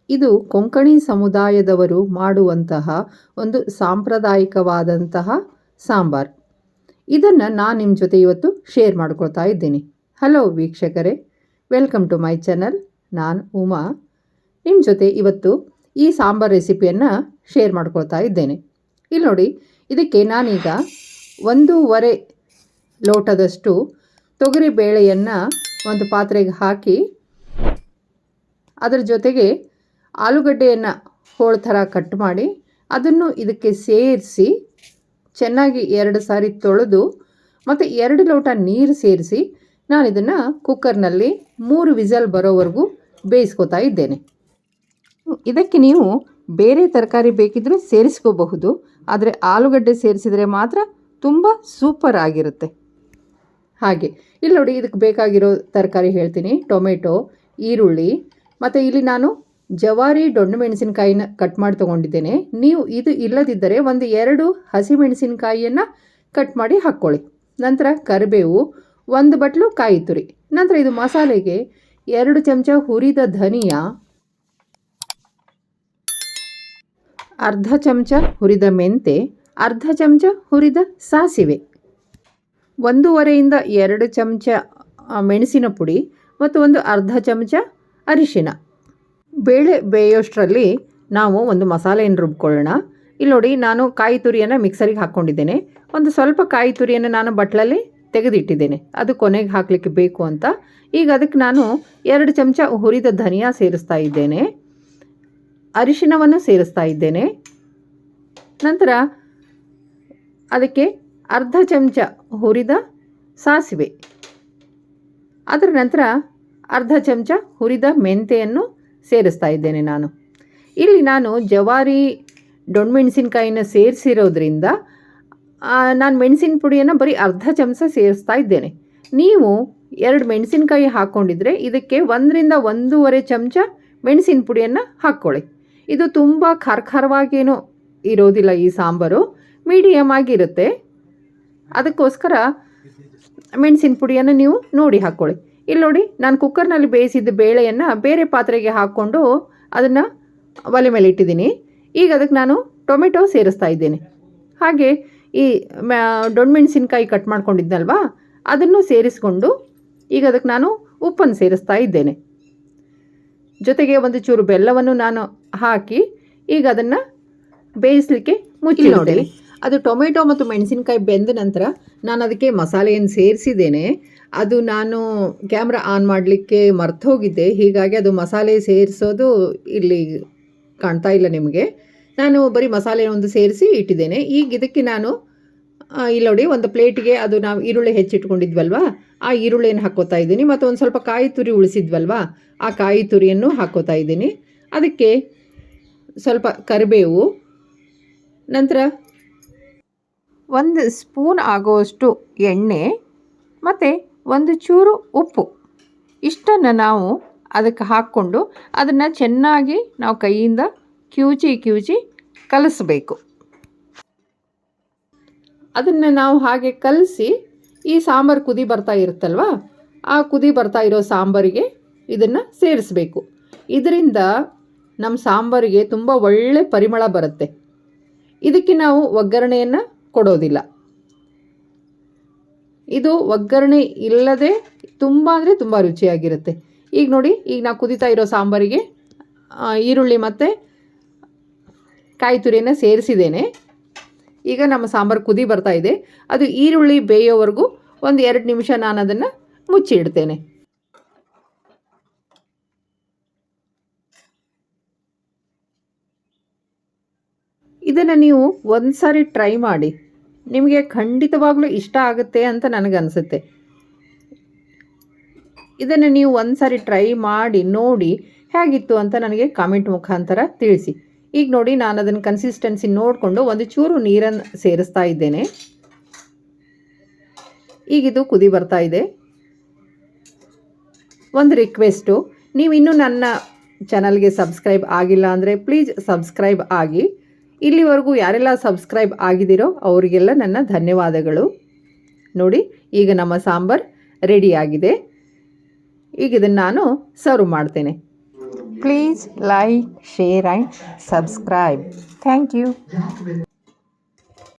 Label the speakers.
Speaker 1: ಇದು ಕೊಂಕಣಿ ಸಮುದಾಯದವರು ಮಾಡುವಂತಹ ಒಂದು ಸಾಂಪ್ರದಾಯಿಕವಾದಂತಹ ಸಾಂಬಾರ್. ಇದನ್ನು ನಾನು ನಿಮ್ಮ ಜೊತೆ ಇವತ್ತು ಶೇರ್ ಮಾಡ್ಕೊಳ್ತಾ ಇದ್ದೀನಿ. ಹಲೋ ವೀಕ್ಷಕರೇ, ವೆಲ್ಕಮ್ ಟು ಮೈ ಚಾನಲ್. ನಾನು ಉಮಾ ನಿಮ್ಮ ಜೊತೆ ಇವತ್ತು ಈ ಸಾಂಬಾರ್ ರೆಸಿಪಿಯನ್ನು ಶೇರ್ ಮಾಡ್ಕೊಳ್ತಾ ಇದ್ದೇನೆ. ಇಲ್ಲಿ ನೋಡಿ, ಇದಕ್ಕೆ ನಾನೀಗ 1.5 ಲೋಟದಷ್ಟು ತೊಗರಿ ಬೇಳೆಯನ್ನು ಒಂದು ಪಾತ್ರೆಗೆ ಹಾಕಿ ಅದರ ಜೊತೆಗೆ ಆಲೂಗಡ್ಡೆಯನ್ನು ಹೋಳು ಥರ ಕಟ್ ಮಾಡಿ ಅದನ್ನು ಇದಕ್ಕೆ ಸೇರಿಸಿ ಚೆನ್ನಾಗಿ 2 ಸಾರಿ ತೊಳೆದು ಮತ್ತು 2 ಲೋಟ ನೀರು ಸೇರಿಸಿ ನಾನು ಇದನ್ನು ಕುಕ್ಕರ್ನಲ್ಲಿ 3 ವಿಸಲ್ ಬರೋವರೆಗೂ ಬೇಯಿಸ್ಕೊತಾ ಇದ್ದೇನೆ. ಇದಕ್ಕೆ ನೀವು ಬೇರೆ ತರಕಾರಿ ಬೇಕಿದ್ದರೆ ಸೇರಿಸ್ಕೋಬಹುದು, ಆದರೆ ಆಲೂಗಡ್ಡೆ ಸೇರಿಸಿದರೆ ಮಾತ್ರ ತುಂಬ ಸೂಪರ್ ಆಗಿರುತ್ತೆ. ಹಾಗೆ ಇಲ್ಲಿ ನೋಡಿ, ಇದಕ್ಕೆ ಬೇಕಾಗಿರೋ ತರಕಾರಿ ಹೇಳ್ತೀನಿ. ಟೊಮೆಟೊ, ಈರುಳ್ಳಿ, ಮತ್ತು ಇಲ್ಲಿ ನಾನು ಜವಾರಿ ದೊಣ್ಣೆ ಮೆಣಸಿನಕಾಯಿನ ಕಟ್ ಮಾಡಿ ತೊಗೊಂಡಿದ್ದೇನೆ. ನೀವು ಇದು ಇಲ್ಲದಿದ್ದರೆ 1-2 ಹಸಿಮೆಣಸಿನಕಾಯಿಯನ್ನು ಕಟ್ ಮಾಡಿ ಹಾಕ್ಕೊಳ್ಳಿ. ನಂತರ ಕರಿಬೇವು, 1 ಬಟ್ಲು ಕಾಯಿ ತುರಿ. ನಂತರ ಇದು ಮಸಾಲೆಗೆ 2 ಚಮಚ ಹುರಿದ ಧನಿಯಾ, ಅರ್ಧ ಚಮಚ ಹುರಿದ ಮೆಂತೆ, ಅರ್ಧ ಚಮಚ ಹುರಿದ ಸಾಸಿವೆ, 1.5-2 ಚಮಚ ಮೆಣಸಿನ ಪುಡಿ ಮತ್ತು ಒಂದು ಅರ್ಧ ಚಮಚ ಅರಿಶಿನ. ಬೇಳೆ ಬೇಯೋಷ್ಟರಲ್ಲಿ ನಾವು ಒಂದು ಮಸಾಲೆಯನ್ನು ರುಬ್ಕೊಳ್ಳೋಣ. ಇಲ್ಲಿ ನೋಡಿ, ನಾನು ಕಾಯಿ ತುರಿಯನ್ನು ಮಿಕ್ಸರಿಗೆ ಹಾಕ್ಕೊಂಡಿದ್ದೇನೆ. ಒಂದು ಸ್ವಲ್ಪ ಕಾಯಿ ತುರಿಯನ್ನು ನಾನು ಬಟ್ಲಲ್ಲಿ ತೆಗೆದಿಟ್ಟಿದ್ದೇನೆ, ಅದು ಕೊನೆಗೆ ಹಾಕಲಿಕ್ಕೆ ಬೇಕು ಅಂತ. ಈಗ ಅದಕ್ಕೆ ನಾನು 2 ಚಮಚ ಹುರಿದ ಧನಿಯಾ ಸೇರಿಸ್ತಾ ಇದ್ದೇನೆ, ಅರಿಶಿನವನ್ನು ಸೇರಿಸ್ತಾ ಇದ್ದೇನೆ. ನಂತರ ಅದಕ್ಕೆ ಅರ್ಧ ಚಮಚ ಹುರಿದ ಸಾಸಿವೆ, ಅದರ ನಂತರ ಅರ್ಧ ಚಮಚ ಹುರಿದ ಮೆಂತೆಯನ್ನು ಸೇರಿಸ್ತಾ ಇದ್ದೇನೆ. ಇಲ್ಲಿ ನಾನು ಜವಾರಿ ದೊಣ್ಣೆಮೆಣಸಿನಕಾಯಿನ ಸೇರಿಸಿರೋದ್ರಿಂದ ನಾನು ಮೆಣಸಿನ ಪುಡಿಯನ್ನು ಬರೀ ಅರ್ಧ ಚಮಚ ಸೇರಿಸ್ತಾ ಇದ್ದೇನೆ. ನೀವು 2 ಮೆಣಸಿನಕಾಯಿ ಹಾಕ್ಕೊಂಡಿದ್ರೆ ಇದಕ್ಕೆ 1-1.5 ಚಮಚ ಮೆಣಸಿನ ಪುಡಿಯನ್ನು ಹಾಕ್ಕೊಳ್ಳಿ. ಇದು ತುಂಬ ಖಾರಖಾರವಾಗೇನೂ ಇರೋದಿಲ್ಲ, ಈ ಸಾಂಬಾರು ಮೀಡಿಯಮ್ ಆಗಿರುತ್ತೆ. ಅದಕ್ಕೋಸ್ಕರ ಮೆಣಸಿನ ಪುಡಿಯನ್ನು ನೀವು ನೋಡಿ ಹಾಕ್ಕೊಳ್ಳಿ. ಇಲ್ಲಿ ನೋಡಿ, ನಾನು ಕುಕ್ಕರ್ನಲ್ಲಿ ಬೇಯಿಸಿದ್ದ ಬೇಳೆಯನ್ನು ಬೇರೆ ಪಾತ್ರೆಗೆ ಹಾಕ್ಕೊಂಡು ಅದನ್ನು ಒಲೆ ಮೇಲೆ ಇಟ್ಟಿದ್ದೀನಿ. ಈಗ ಅದಕ್ಕೆ ನಾನು ಟೊಮೆಟೊ ಸೇರಿಸ್ತಾ ಇದ್ದೇನೆ. ಹಾಗೆ ಈ ದೊಣ್ಣೆಮೆಣಸಿನಕಾಯಿ ಕಟ್ ಮಾಡ್ಕೊಂಡಿದ್ನಲ್ವಾ, ಅದನ್ನು ಸೇರಿಸ್ಕೊಂಡು ಈಗ ಅದಕ್ಕೆ ನಾನು ಉಪ್ಪನ್ನು ಸೇರಿಸ್ತಾ ಇದ್ದೇನೆ. ಜೊತೆಗೆ ಒಂದು ಚೂರು ಬೆಲ್ಲವನ್ನು ನಾನು ಹಾಕಿ ಈಗ ಅದನ್ನು ಬೇಯಿಸಲಿಕ್ಕೆ ಮುಚ್ಚಿಡ್ತೇನೆ. ಅದು ಟೊಮೆಟೊ ಮತ್ತು ಮೆಣಸಿನಕಾಯಿ ಬೆಂದ ನಂತರ ನಾನು ಅದಕ್ಕೆ ಮಸಾಲೆಯನ್ನು ಸೇರಿಸಿದ್ದೇನೆ. ಅದು ನಾನು ಕ್ಯಾಮ್ರಾ ಆನ್ ಮಾಡಲಿಕ್ಕೆ ಮರ್ತೋಗಿದ್ದೆ, ಹೀಗಾಗಿ ಅದು ಮಸಾಲೆ ಸೇರಿಸೋದು ಇಲ್ಲಿ ಕಾಣ್ತಾ ಇಲ್ಲ ನಿಮಗೆ. ನಾನು ಬರೀ ಮಸಾಲೆ ಒಂದು ಸೇರಿಸಿ ಇಟ್ಟಿದ್ದೇನೆ. ಈಗ ಇದಕ್ಕೆ ನಾನು ಇಲ್ಲಿ ನೋಡಿ, ಒಂದು ಪ್ಲೇಟಿಗೆ ಅದು ನಾವು ಈರುಳ್ಳಿ ಹೆಚ್ಚಿಟ್ಕೊಂಡಿದ್ವಲ್ವ, ಆ ಈರುಳ್ಳಿಯನ್ನು ಹಾಕ್ಕೋತಾ ಇದ್ದೀನಿ. ಮತ್ತು ಒಂದು ಸ್ವಲ್ಪ ಕಾಯಿ ತುರಿ ಉಳಿಸಿದ್ವಲ್ವ, ಆ ಕಾಯಿ ತುರಿಯನ್ನು ಹಾಕ್ಕೋತಾ ಇದ್ದೀನಿ. ಅದಕ್ಕೆ ಸ್ವಲ್ಪ ಕರಿಬೇವು, ನಂತರ 1 ಸ್ಪೂನ್ ಆಗುವಷ್ಟು ಎಣ್ಣೆ ಮತ್ತು 1 ಚೂರು ಉಪ್ಪು, ಇಷ್ಟನ್ನು ನಾವು ಅದಕ್ಕೆ ಹಾಕ್ಕೊಂಡು ಅದನ್ನು ಚೆನ್ನಾಗಿ ನಾವು ಕೈಯಿಂದ ಕಿವುಚಿ ಕಲಿಸ್ಬೇಕು. ಅದನ್ನು ನಾವು ಹಾಗೆ ಕಲಸಿ ಈ ಸಾಂಬಾರು ಕುದಿ ಬರ್ತಾ ಇರುತ್ತಲ್ವ, ಆ ಕುದಿ ಬರ್ತಾ ಇರೋ ಸಾಂಬಾರಿಗೆ ಇದನ್ನು ಸೇರಿಸಬೇಕು. ಇದರಿಂದ ನಮ್ಮ ಸಾಂಬಾರಿಗೆ ತುಂಬ ಒಳ್ಳೆ ಪರಿಮಳ ಬರುತ್ತೆ. ಇದಕ್ಕೆ ನಾವು ಒಗ್ಗರಣೆಯನ್ನು ಕೊಡೋದಿಲ್ಲ. ಇದು ಒಗ್ಗರಣೆ ಇಲ್ಲದೆ ತುಂಬ ಅಂದರೆ ತುಂಬ ರುಚಿಯಾಗಿರುತ್ತೆ. ಈಗ ನೋಡಿ, ಈಗ ನಾವು ಕುದಿತಾ ಇರೋ ಸಾಂಬಾರಿಗೆ ಈರುಳ್ಳಿ ಮತ್ತು ಕಾಯಿ ತುರಿಯನ್ನು ಸೇರಿಸಿದ್ದೇನೆ. ಈಗ ನಮ್ಮ ಸಾಂಬಾರು ಕುದಿ ಬರ್ತಾ ಇದೆ. ಅದು ಈರುಳ್ಳಿ ಬೇಯೋವರೆಗೂ 1-2 ನಿಮಿಷ ನಾನು ಅದನ್ನು ಮುಚ್ಚಿ ಇಡ್ತೇನೆ. ಇದನ್ನು ನೀವು ಒಂದು ಸಾರಿ ಟ್ರೈ ಮಾಡಿ, ನಿಮಗೆ ಖಂಡಿತವಾಗ್ಲೂ ಇಷ್ಟ ಆಗುತ್ತೆ ಅಂತ ನನಗನ್ಸುತ್ತೆ. ಇದನ್ನು ನೀವು ಒಂದು ಸಾರಿ ಟ್ರೈ ಮಾಡಿ ನೋಡಿ ಹೇಗಿತ್ತು ಅಂತ ನನಗೆ ಕಾಮೆಂಟ್ ಮುಖಾಂತರ ತಿಳಿಸಿ. ಈಗ ನೋಡಿ, ನಾನು ಅದನ್ನು ಕನ್ಸಿಸ್ಟೆನ್ಸಿ ನೋಡಿಕೊಂಡು 1 ಚೂರು ನೀರನ್ನು ಸೇರಿಸ್ತಾ ಇದ್ದೇನೆ. ಈಗಿದು ಕುದಿ ಬರ್ತಾ ಇದೆ. ಒಂದು ರಿಕ್ವೆಸ್ಟು, ನೀವು ಇನ್ನೂ ನನ್ನ ಚಾನಲ್ಗೆ ಸಬ್ಸ್ಕ್ರೈಬ್ ಆಗಿಲ್ಲ ಅಂದರೆ ಪ್ಲೀಸ್ ಸಬ್ಸ್ಕ್ರೈಬ್ ಆಗಿ. ಇಲ್ಲಿವರೆಗೂ ಯಾರೆಲ್ಲ ಸಬ್ಸ್ಕ್ರೈಬ್ ಆಗಿದ್ದೀರೋ ಅವರಿಗೆಲ್ಲ ನನ್ನ ಧನ್ಯವಾದಗಳು. ನೋಡಿ, ಈಗ ನಮ್ಮ ಸಾಂಬಾರ್ ರೆಡಿಯಾಗಿದೆ. ಈಗ ಇದನ್ನು ನಾನು ಸರ್ವ್ ಮಾಡ್ತೇನೆ. Please like, share and subscribe. Thank you.